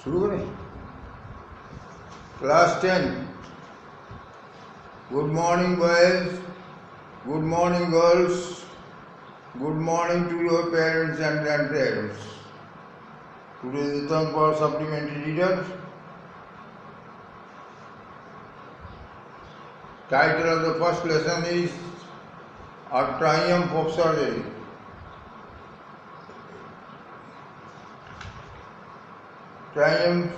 शुरू करें। Class 10। Good morning boys, good morning girls, good morning to your parents and grand parents. Today is the term for supplementary readers. Title of the first lesson is A Triumph of Surgery. Triumph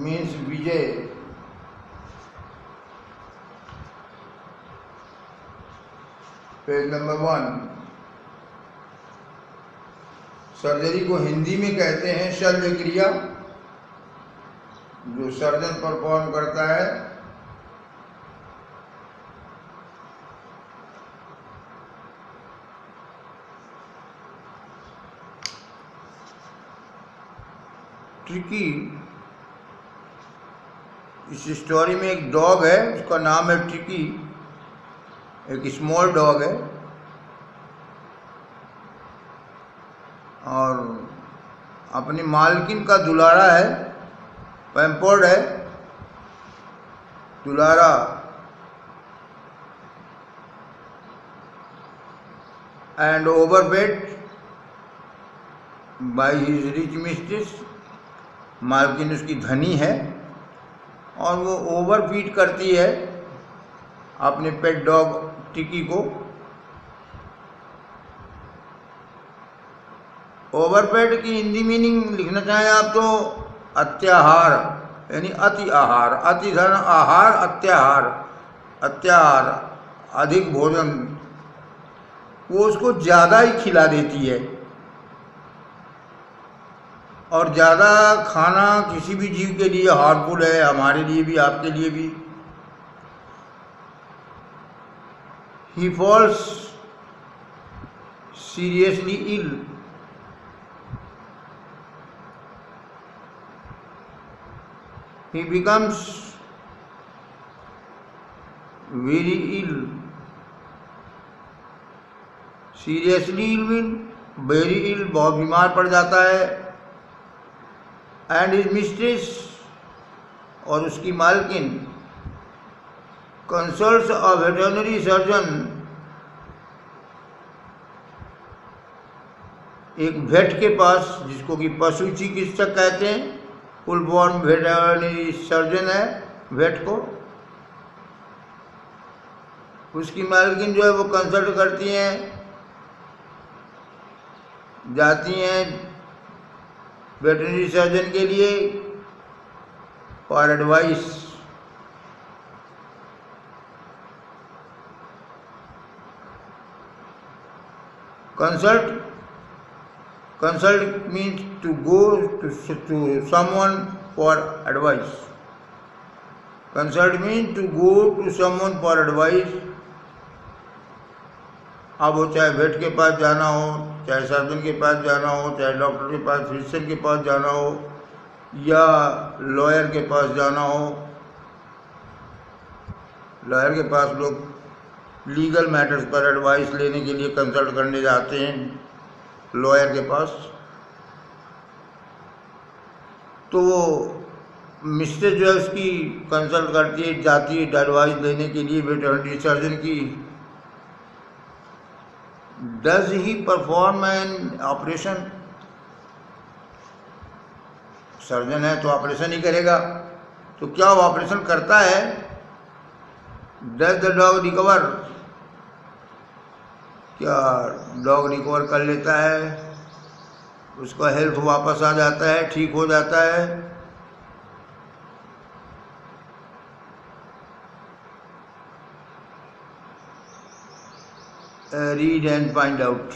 means Vijay. Page number 1। Surgery को हिंदी में कहते हैं शल्य क्रिया, जो surgeon perform करता है। Tricky, इस स्टोरी में एक डॉग है, उसका नाम है ट्रिकी। एक स्मॉल डॉग है और अपनी मालकिन का दुलारा है, पैम्पर्ड है, दुलारा। And overweight by his rich mistress, मालकिन उसकी धनी है और वो ओवरफीड करती है अपने पेट डॉग टिकी को। ओवरफीड की हिंदी मीनिंग लिखना चाहें आप तो अत्याहार, यानी अति आहार, अति धन आहार, अत्याहार, अत्याहार, अधिक भोजन। वो उसको ज़्यादा ही खिला देती है और ज़्यादा खाना किसी भी जीव के लिए हार्मफुल है, हमारे लिए भी, आपके लिए भी। He falls seriously ill. He becomes very ill. Seriously ill mean very ill, बहुत बीमार पड़ जाता है। एंड हिज मिस्ट्रेस, और उसकी मालकिन, कंसल्ट्स अ वेटरनरी सर्जन, एक वेट के पास, जिसको कि पशु चिकित्सक कहते हैं, फुल फॉर्म वेटरनरी सर्जन है वेट को। उसकी मालकिन जो है वो कंसल्ट करती हैं, जाती हैं वेटरनरी सर्जन के लिए for advice. Consult means to go to someone for advice. Consult means to go to someone for advice. अब वो चाहे वेट के पास जाना हो, चाहे सर्जन के पास जाना हो, चाहे डॉक्टर के पास, फिजिशियन के पास जाना हो, या लॉयर के पास जाना हो। लॉयर के पास लोग लीगल मैटर्स पर एडवाइस लेने के लिए कंसल्ट करने जाते हैं लॉयर के पास। तो वो मिस्टर जो है उसकी कंसल्ट करती है, जाती है एडवाइस लेने के लिए वेटरनरी सर्जन की। Does he perform an operation? Surgeon है तो ऑपरेशन ही करेगा, तो क्या वो ऑपरेशन करता है? Does the dog recover? क्या डॉग रिकवर कर लेता है, उसका हेल्थ वापस आ जाता है, ठीक हो जाता है? Read and find out.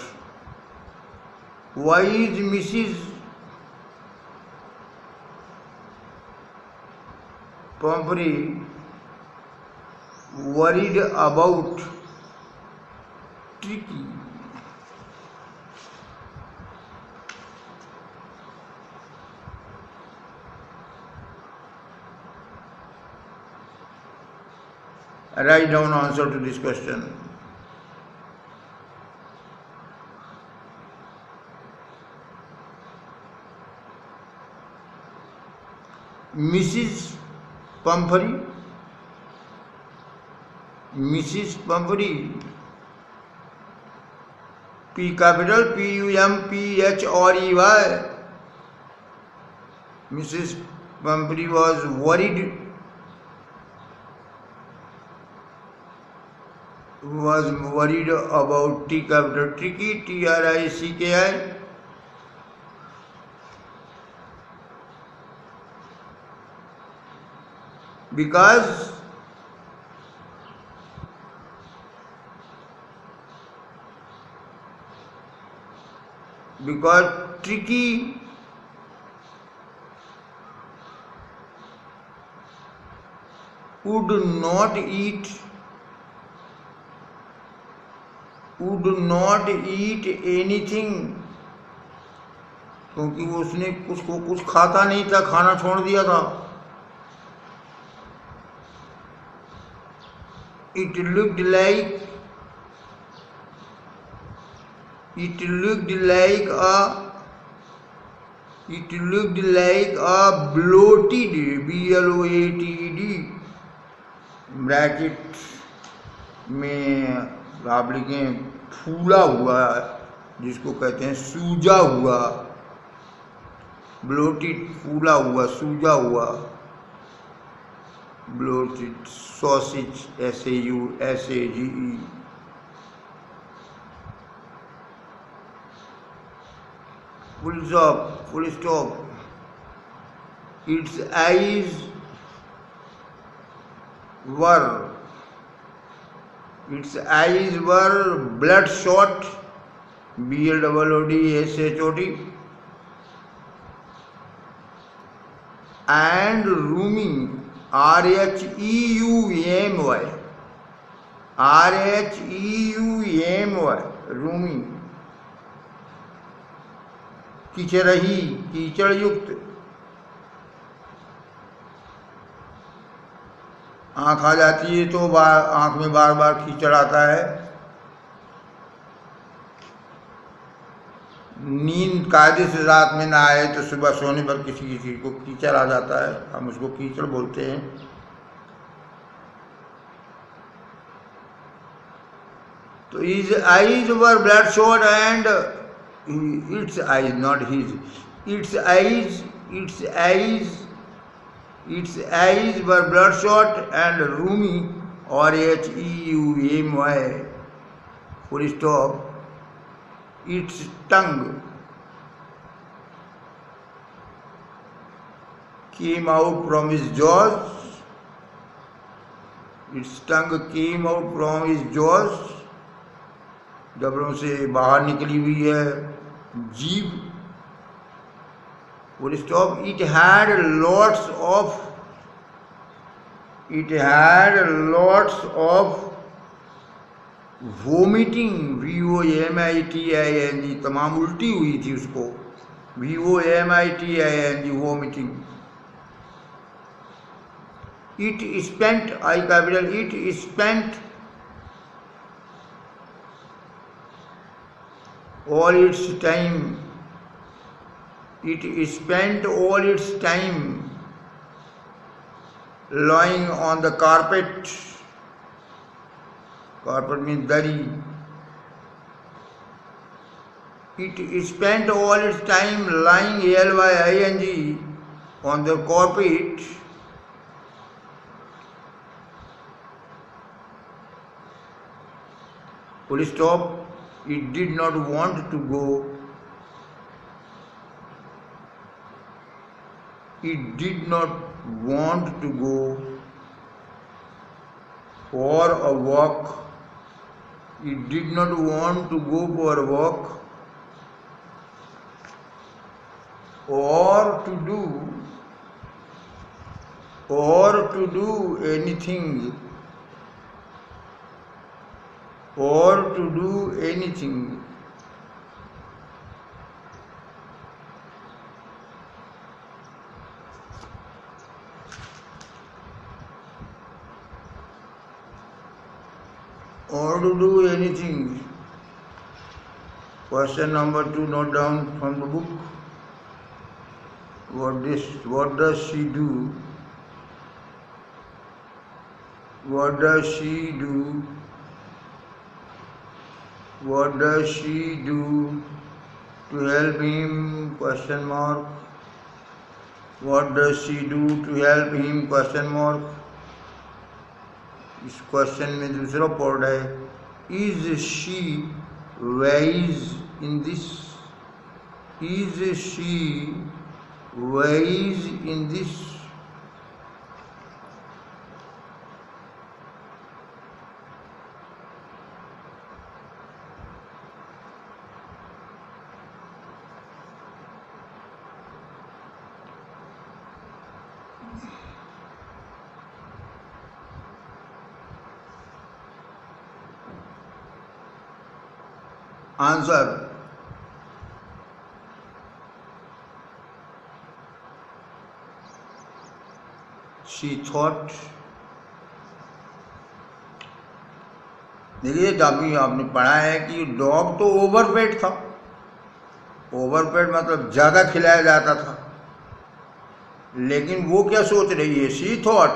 Why is Mrs. Pumphrey worried about Tricky? Write down answer to this question. Mrs. Pumphrey, Mrs. Pumphrey, P capital Pumphrey. Mrs. Pumphrey was worried about T capital tricky, TRICKI, because Tricky would not eat anything, क्योंकि वो उसने कुछ खाता नहीं था, खाना छोड़ दिया था. It looked like a bloated, BLOATED, bracket में आप लिखें फूला हुआ, जिसको कहते हैं सूजा हुआ, ब्लोटेड, फूला हुआ, सूजा हुआ, bloated sausage, SAUSAGE. Full stop. Its eyes were bloodshot, BLOODSHOT, and rheumy, RHEUMY, rheumy, कीचड़ही, कीचड़ युक्त. आँख आ जाती है तो आँख में बार बार कीचड़ आता है. नींद कायदे से रात में ना आए तो सुबह सोने पर किसी को कीचड़ आ जाता है, हम उसको कीचड़ बोलते हैं. तो his eyes were bloodshot and its eyes, not his, its eyes were bloodshot and rheumy, RHEUMY, full stop. Its tongue came out from his jaws. जबड़ों से बाहर निकली हुई है जीभ. Full stop. It had lots of vomiting, VOMITING, तमाम उल्टी हुई थी उसको, VOMITING, vomiting. It spent, I capital, it spent all its time lying on the carpet. Carpet means dari. It spent all its time lying, LYING, on the carpet. Full stop. It did not want to go. It did not want to go for a walk. It did not want to go for a walk or to do anything. Question number 2, note down from the book. What does she do? What does she do? What does she do to help him? Question mark. What does she do to help him? Question mark. इस question में दूसरा pod है. Is she wise in this? Is she wise in this? Answer. She thought. देखिए अभी आपने पढ़ा है कि डॉग तो ओवरवेट था. ओवरवेट मतलब ज़्यादा खिलाया जाता था. लेकिन वो क्या सोच रही है? She thought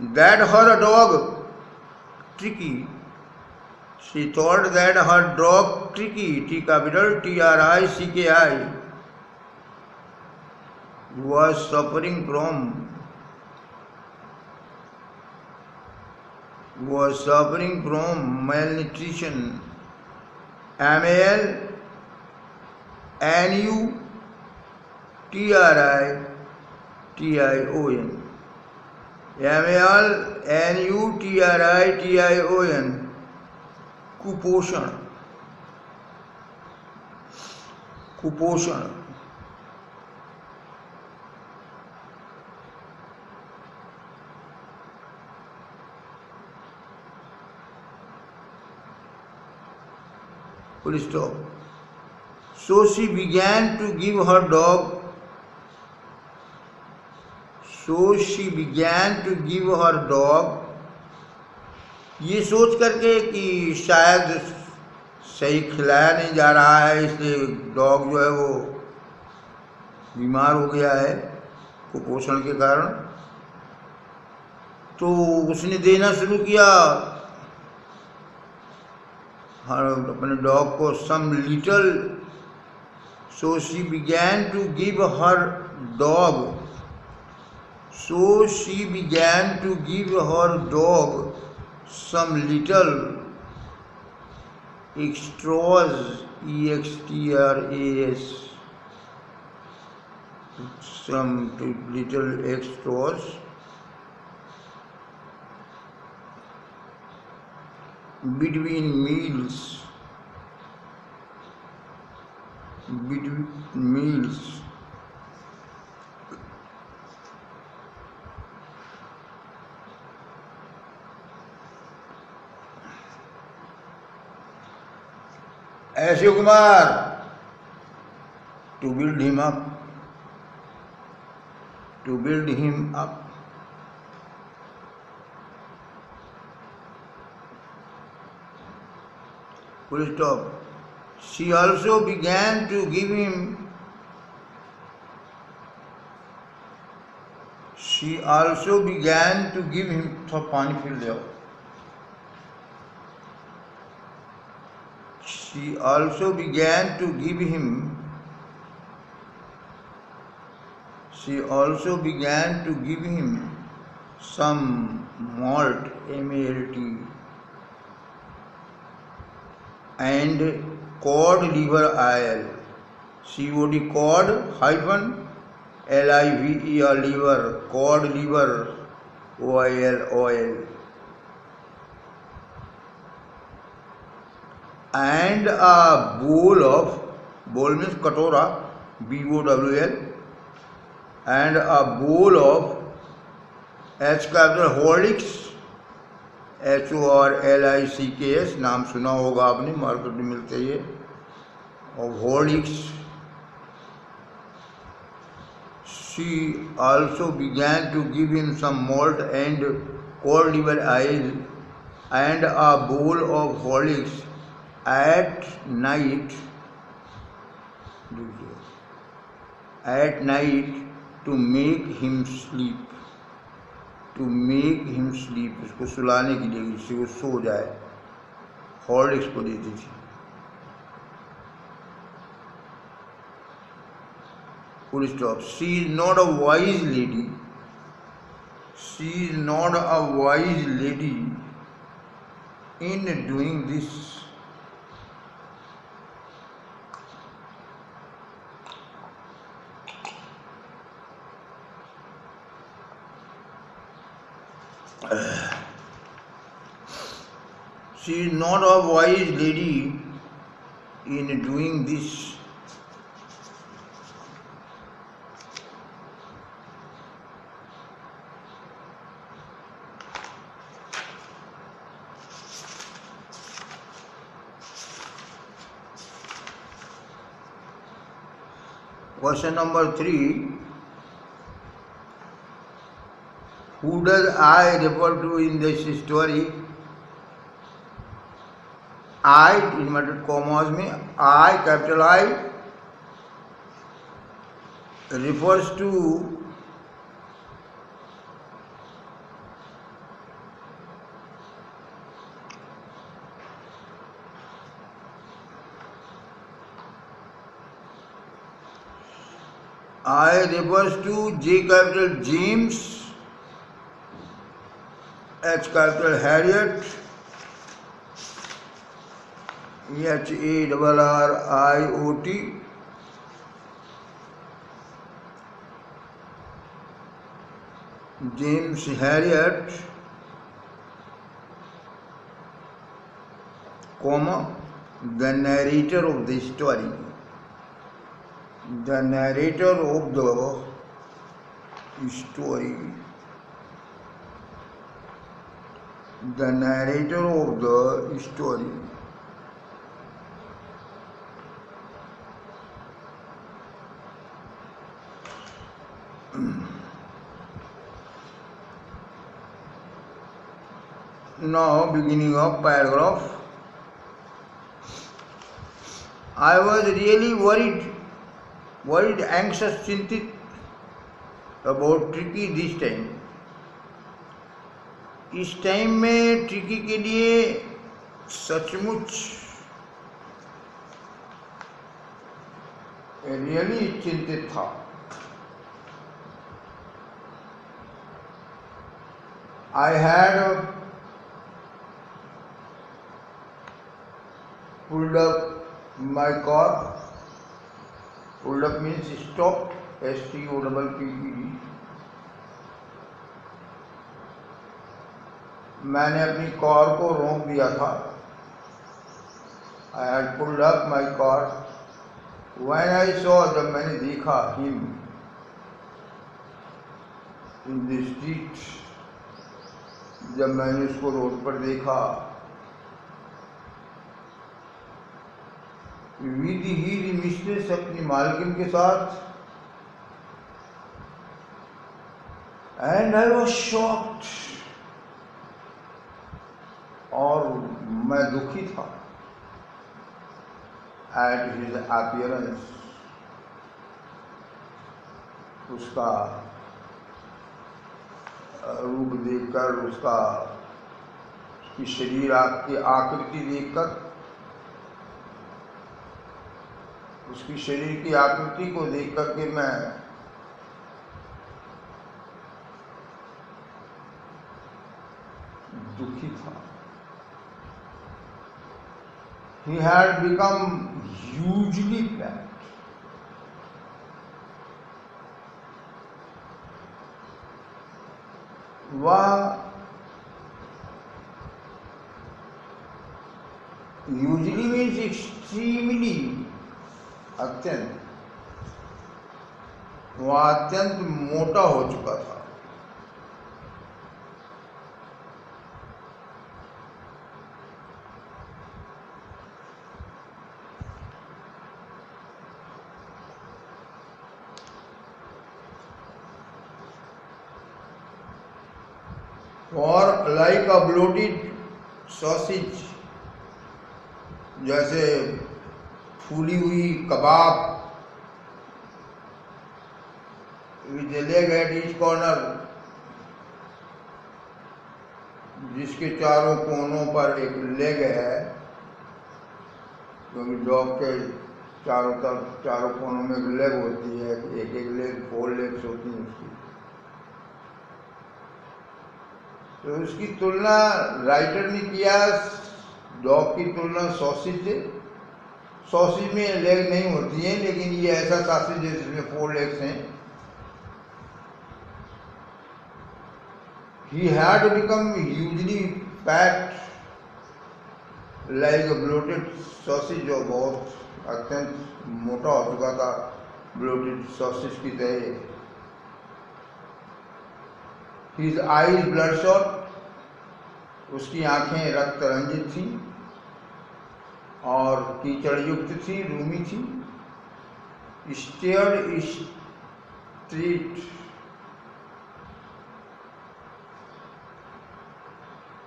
that her dog tricky. She thought that her dog Tricky, T capital TRICKI, was suffering from malnutrition. MALNUTRITION. MALNUTRITION. कुपोषण. Full stop. So she began to give her dog. ये सोच करके कि शायद सही खिलाया नहीं जा रहा है, इसलिए डॉग जो है वो बीमार हो गया है कुपोषण के कारण. तो उसने देना शुरू किया अपने डॉग को some little. So she began to give her dog. Some little extras, EXTRAS, some little extras between meals. ऐसे Kumar to build him up. Full stop. She also began to give him. तो पानी फिर ले. She also began to give him some malt, MALT, and cod liver oil, COD cod hyphen LIVER liver, cod liver oil, and a bowl means katora, BOWL, and a bowl of H capital Horlicks, HORLICKS, नाम सुना होगा आपने, market में मिलते ही है, और Horlicks. She also began to give him some malt and cod liver oil and a bowl of Horlicks at night to make him sleep, to make him sleep, उसको सुलाने के लिए, जिससे वो सो जाए, हॉर्लिक्स को देती थी। Full stop. She is not a wise lady, she is not a wise lady in doing this. She is not a wise lady in doing this. Question number 3. Who does I refer to in this story? I inverted commas में I, capital I, refers to J capital James, H capital Harriet, HARRIOT, James Harriet, comma, the narrator of the story, the narrator of the story, the narrator of the story. Now, beginning of paragraph. I was really worried, anxious, चिंतित about Tricky this time. इस time में tricky के लिए सचमुच really चिंतित था। I had pulled up my car. Pulled up means stopped, STOPPED. मैंने अपनी कार को रोक दिया था। I had pulled up my car when I saw, जब मैंने देखा him in the street, जब मैंने उसको रोड पर देखा। with his mistress, अपनी मालकिन के साथ। and I was shocked, और मैं दुखी था। at his appearance, उसका रूप देखकर, उसकी शरीर की आकृति देखकर, उसकी शरीर की आकृति को देख करके मैं दुखी था। He had become hugely fat. वह usually means extremely, अत्यंत, वह अत्यंत मोटा हो चुका था। और like a bloated sausage, जैसे फूली हुई कबाब, with a leg at each corner, जिसके चारों कोनों पर एक लेग है, क्योंकि डॉग के चारों तरफ चारों कोनों में एक लेग होती है, एक एक लेग 4 लेग्स होती हैं उसकी। तो उसकी तुलना राइटर ने किया डॉग की तुलना सॉसेज से। सॉसेज में लेग नहीं होती है, लेकिन ये ऐसा सॉसेज है जिसमें 4 लेग्स हैं। He had become hugely fat, like a bloated sausage, जो बहुत अत्यंत मोटा हो चुका था bloated sausage की तरह। His eyes bloodshot, उसकी आंखें रक्त रंजित थी और कीचड़ युक्त थी, रूमी थी। Stared straight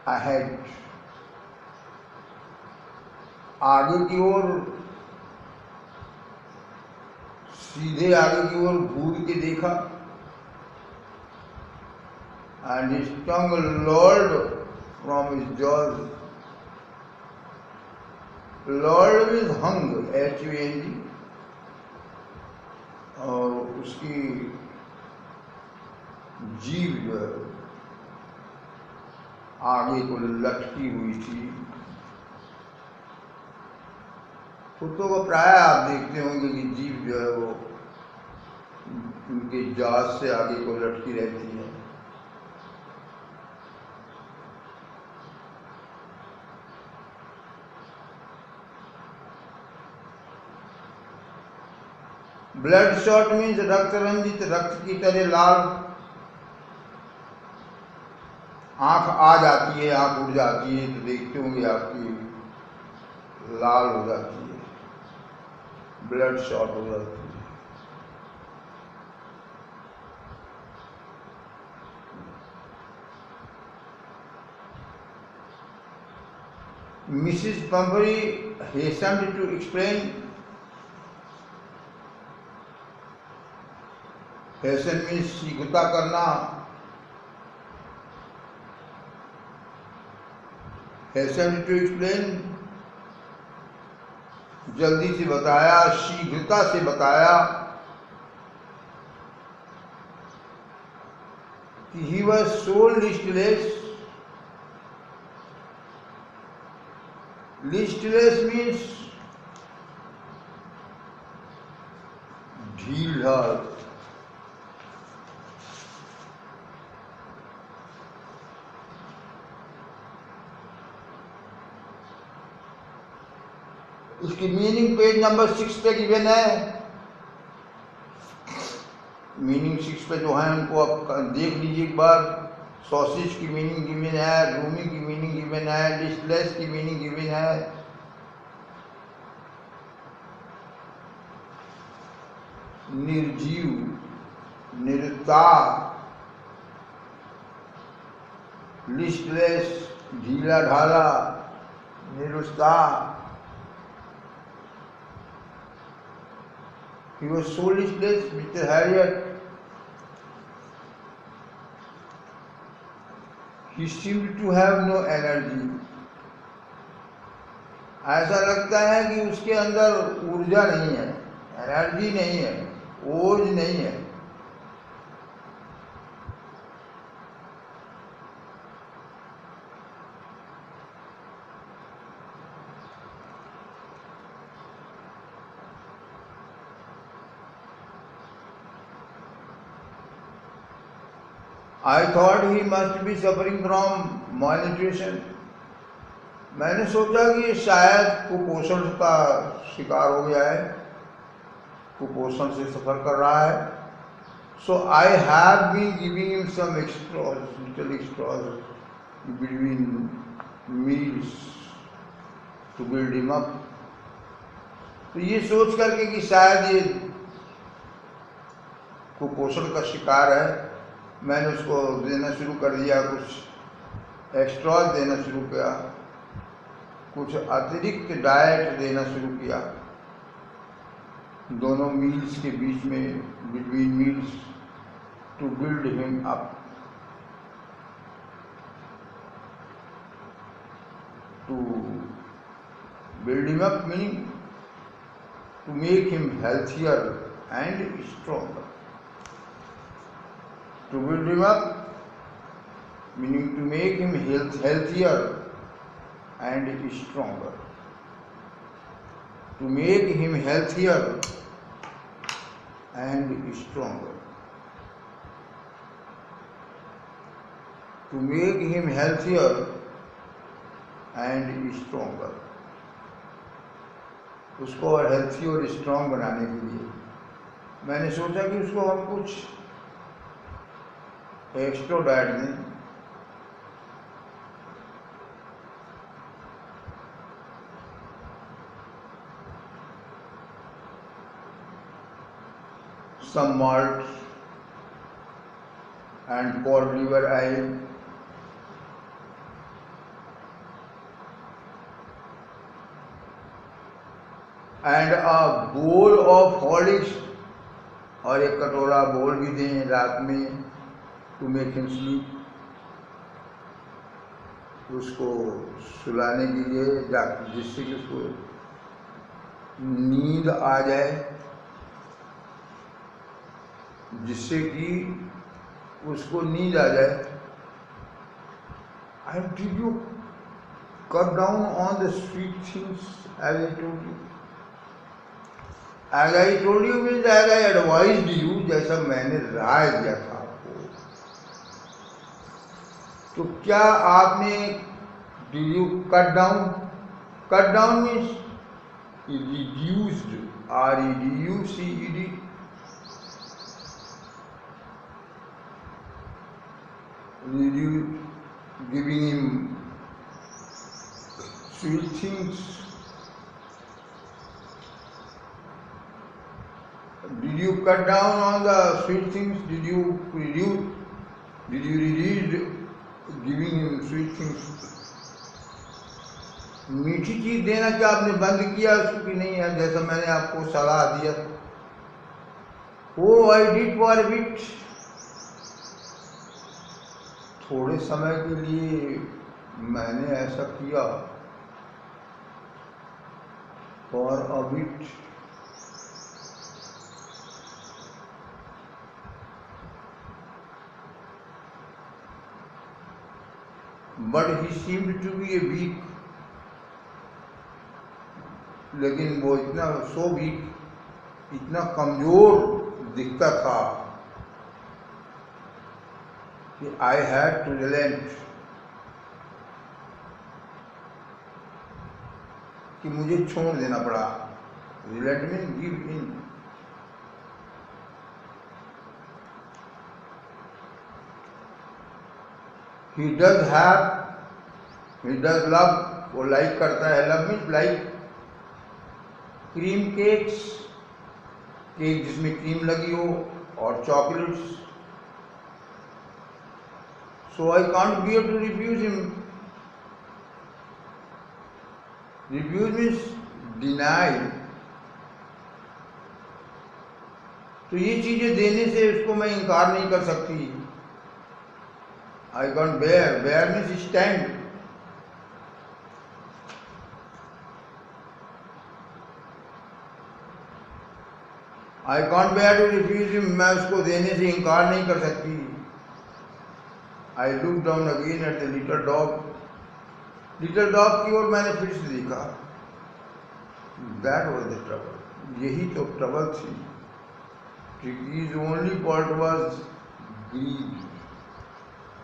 ahead, आगे की ओर, सीधे आगे की ओर घूर के देखा। And his tongue lolled from his jaws. Lolled means hung, H-U-N-G, और उसकी जीभ जो है आगे को लटकी हुई थी। कुत्तों को प्राय आप देखते होंगे कि जीभ जो है वो उनके जाज से आगे को लटकी रहती है। ब्लड शॉट मीन्स रक्त रंजित, रक्त की तरह लाल। आंख आ जाती है, आंख उड़ जाती है तो देखते होंगे आपकी लाल हो जाती है, ब्लड शॉट हो जाती है। Mrs Pumphrey hastened to explain. hasten means शीघ्रता करना। hastened to explain, जल्दी से बताया, शीघ्रता से बताया कि he was so listless. Listless means ढील ढाल। इसकी मीनिंग पेज नंबर 6 पे गिवन है। मीनिंग 6 पे जो है उनको आप देख लीजिए एक बार। सॉसेज की मीनिंग गिवन है, रूमी की मीनिंग गिवन है, लिस्टलेस की मीनिंग गिवन है। निर्जीव, निरुत्ता, लिस्टलेस ढीला ढाला, निरुत्साह। He was so listless, Mr. Harriet. He seemed to have no energy. ऐसा लगता है कि उसके अंदर ऊर्जा नहीं है, एनर्जी नहीं है, ओज नहीं है। I thought he must be suffering from malnutrition. मैंने सोचा कि शायद कुपोषण का शिकार हो गया है, कुपोषण से सफर कर रहा है। So I have been giving him some extras, little extras between meals to build him up. तो ये सोच करके कि शायद ये कुपोषण का शिकार है, मैंने उसको देना शुरू कर दिया, कुछ एक्स्ट्रा देना शुरू किया, कुछ अतिरिक्त डाइट देना शुरू किया दोनों मील्स के बीच में, between meals. to build him up. To build him up meaning to make him healthier and stronger. To build him up meaning to make him healthier and stronger. To make him healthier and stronger. To make him healthier and stronger. उसको और healthy और strong बनाने के लिए मैंने सोचा कि उसको हम कुछ एक्स्ट्रा डाइट दें. Some malt and cod liver oil, and a bowl of Horlicks, और एक कटोरा बोल भी दें रात में to make him sleep, उसको सुलाने के लिए जिससे कि उसको नींद आ जाए, जिससे कि उसको नींद आ जाए. And did you cut down on the sweet things as I told you? As I told you means as I advised you, जैसा मैंने राय दिया था आपको. तो क्या आपने did you cut down? Cut down means reduced, reduced. Giving him sweet things. Did you cut down on the sweet things? Did you reduce giving him sweet things? मीठी चीज देना क्या आपने बंद किया उसको कि नहीं है, जैसा मैंने आपको सलाह दिया. Oh, I did for a bit. थोड़े समय के लिए मैंने ऐसा किया. For a bit. But he seemed to be a weak. लेकिन वो इतना so weak, इतना कमजोर दिखता था कि I had to relent, कि मुझे छोड़ देना पड़ा. Relent means give in. He does love, वो लाइक करता है. Love means like cream cakes, cake जिसमें क्रीम लगी हो, और chocolates. So I can't bear to refuse him. Refuse means deny. तो ये चीजें देने से उसको मैं इनकार नहीं कर सकती. I can't bear. Bear means stand. I can't bear to refuse him. मैं उसको देने से इनकार नहीं कर सकती. I looked down again at the little dog. Little dog की ओर मैंने फिर से देखा. That was the trouble. यही तो ट्रबल थी. Tricky's only fault was greed.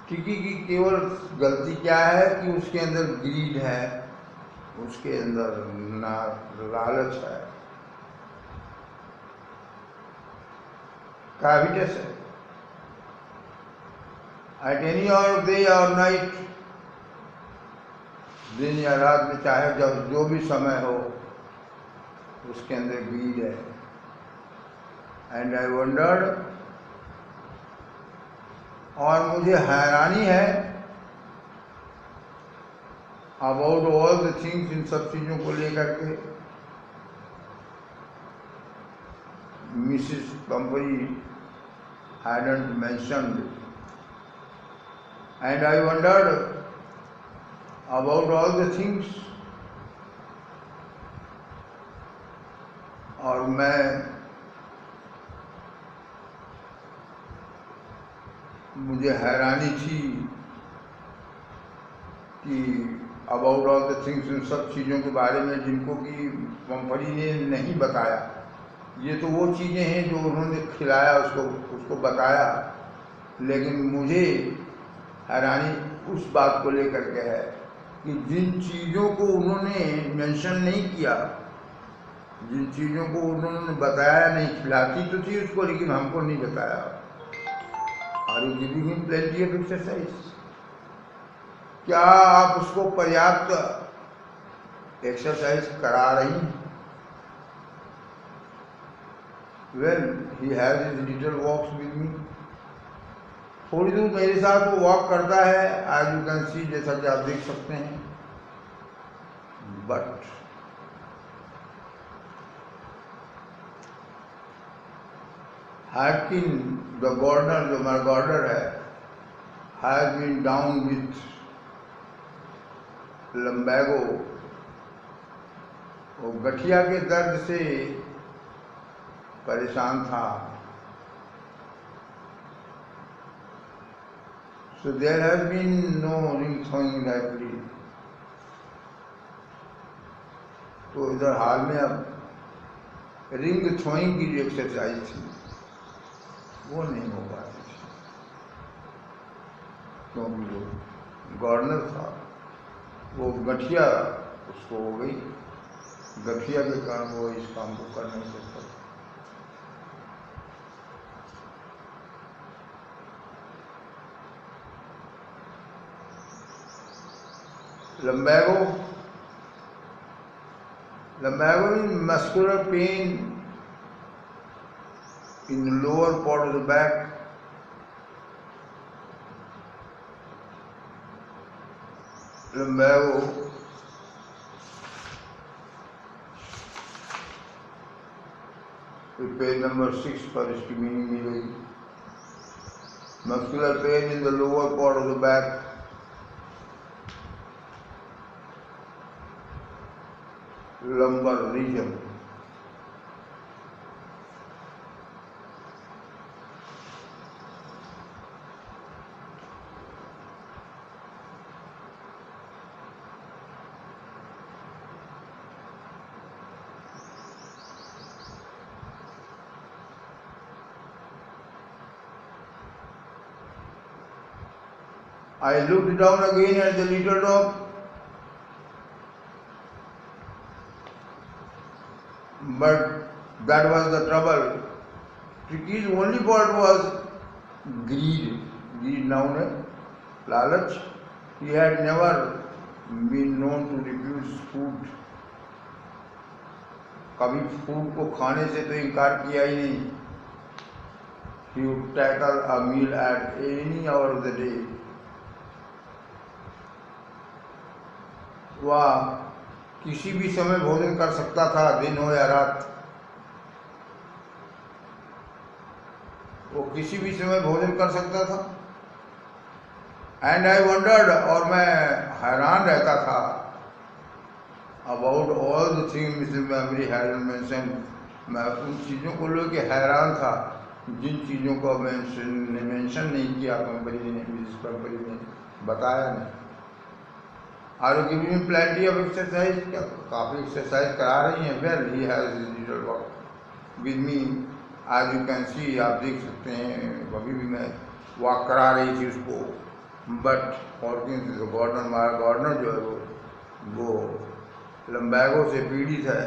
Tricky की केवल गलती क्या है कि उसके अंदर ग्रीड है, उसके अंदर लालच है, काविटस है. At any hour of day or night, दिन या रात में, चाहे जब जो भी समय हो, उसके अंदर ग्रीड है. And I wondered, और मुझे हैरानी है about all the things, इन सब चीजों को लेकर के. Mrs company hadn't mentioned. And I wondered about all the things, और मुझे हैरानी थी कि अबाउट ऑल द थिंग्स, उन सब चीज़ों के बारे में जिनको कि पंपरी ने नहीं बताया। ये तो वो चीज़ें हैं जो उन्होंने खिलाया, उसको बताया, लेकिन मुझे हैरानी उस बात को लेकर के है कि जिन चीज़ों को उन्होंने मेंशन नहीं किया, जिन चीज़ों को उन्होंने बताया नहीं, खिलाती तो थी उसको लेकिन हमको नहीं बताया। Are you giving him plenty of exercise? क्या आप उसको पर्याप्त एक्सरसाइज करा रही? Well, he has his little walks with me. थोड़ी दूर मेरे साथ वो वॉक करता है, एज यू कैन सी, जैसा कि आप देख सकते हैं। बट Harkin, the gardener, जो हमारा गार्डनर है, has been down with lumbago, वो गठिया के दर्द से परेशान था। So there has been no ring throwing likely. तो इधर हाल में अब रिंग थ्रोइंग की जो एक्सरसाइज थी वो नहीं हो पाती थी, क्योंकि जो गवर्नर था वो गठिया उसको हो गई, गठिया के कारण वो इस काम को कर नहीं सकता। Lumbago is muscular pain in the lower part of the back. Lumbago page number 6 पर इसकी मीनिंग मिलेगी। Muscular pain in the lower part of the back, lumbar region. I looked down again at the little dog, but that was the trouble. Tricky's only part was greed. Greed noun है, लालच. He had never been known to refuse food. कभी food को खाने से तो इनकार किया ही नहीं. He would tackle a meal at any hour of the day. वह किसी भी समय भोजन कर सकता था, दिन हो या रात, वो किसी भी समय भोजन कर सकता था। एंड आई वंडर्ड, और मैं हैरान रहता था, about all the things Mrs memory had mention. मैं उन चीज़ों को लेके हैरान था जिन चीज़ों को मेंशन नहीं किया कंपनी ने, मिसेस कंपनी ने बताया नहीं। Are you giving him plenty of exercise? क्या काफ़ी एक्सरसाइज करा रही हैं? Well, he has his little work with me, as you can see, आप देख सकते हैं। अभी भी मैं वॉक करा रही थी उसको। बट हॉकिंस गवर्नर, हमारा गवर्नर जो है वो लम्बैगो से पीड़ित है,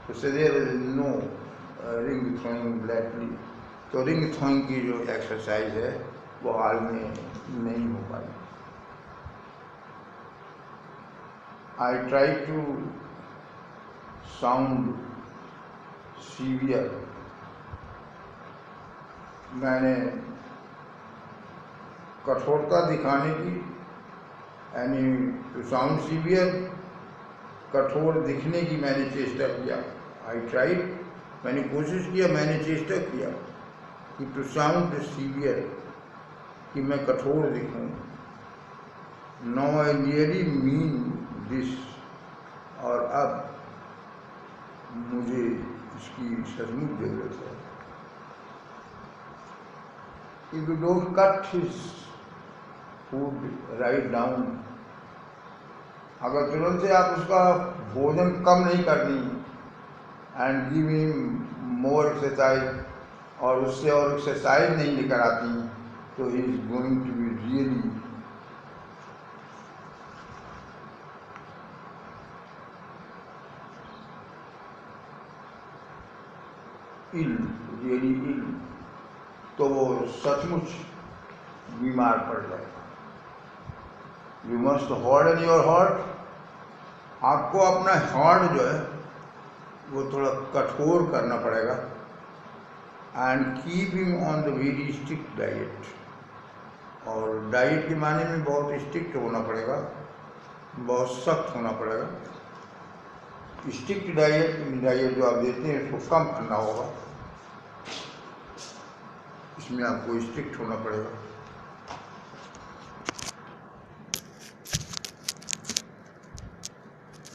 तो there is no ring throwing blackly. तो रिंग थ्रोइंग की जो एक्सरसाइज है वो हाल में नहीं हो पाई। I tried to sound severe. मैंने कठोरता दिखाने की, यानी टू साउंड सीवियर, कठोर दिखने की मैंने चेष्टा किया। आई ट्राइड, मैंने कोशिश किया, मैंने चेष्टा किया कि टू साउंड सीवियर, कि मैं कठोर दिखूं। No I really mean this, और अब मुझे इसकी सचमुच जरूरत है। If you don't cut his food right down, अगर तुरंत से आप उसका भोजन कम नहीं करनी, and give him more exercise, और उससे और एक्सरसाइज नहीं लेकर आती, तो he is going to be really ill, really ill, तो वो सचमुच बीमार पड़ जाएगा। You must harden your heart, आपको अपना हार्ट जो है वो थोड़ा कठोर करना पड़ेगा। And keep him on the very strict diet, और डाइट के माने में बहुत स्ट्रिक्ट होना पड़ेगा, बहुत सख्त होना पड़ेगा। स्ट्रिक्ट डाइट जो आप देते हैं उसको कम करना होगा, इसमें आपको स्ट्रिक्ट होना पड़ेगा।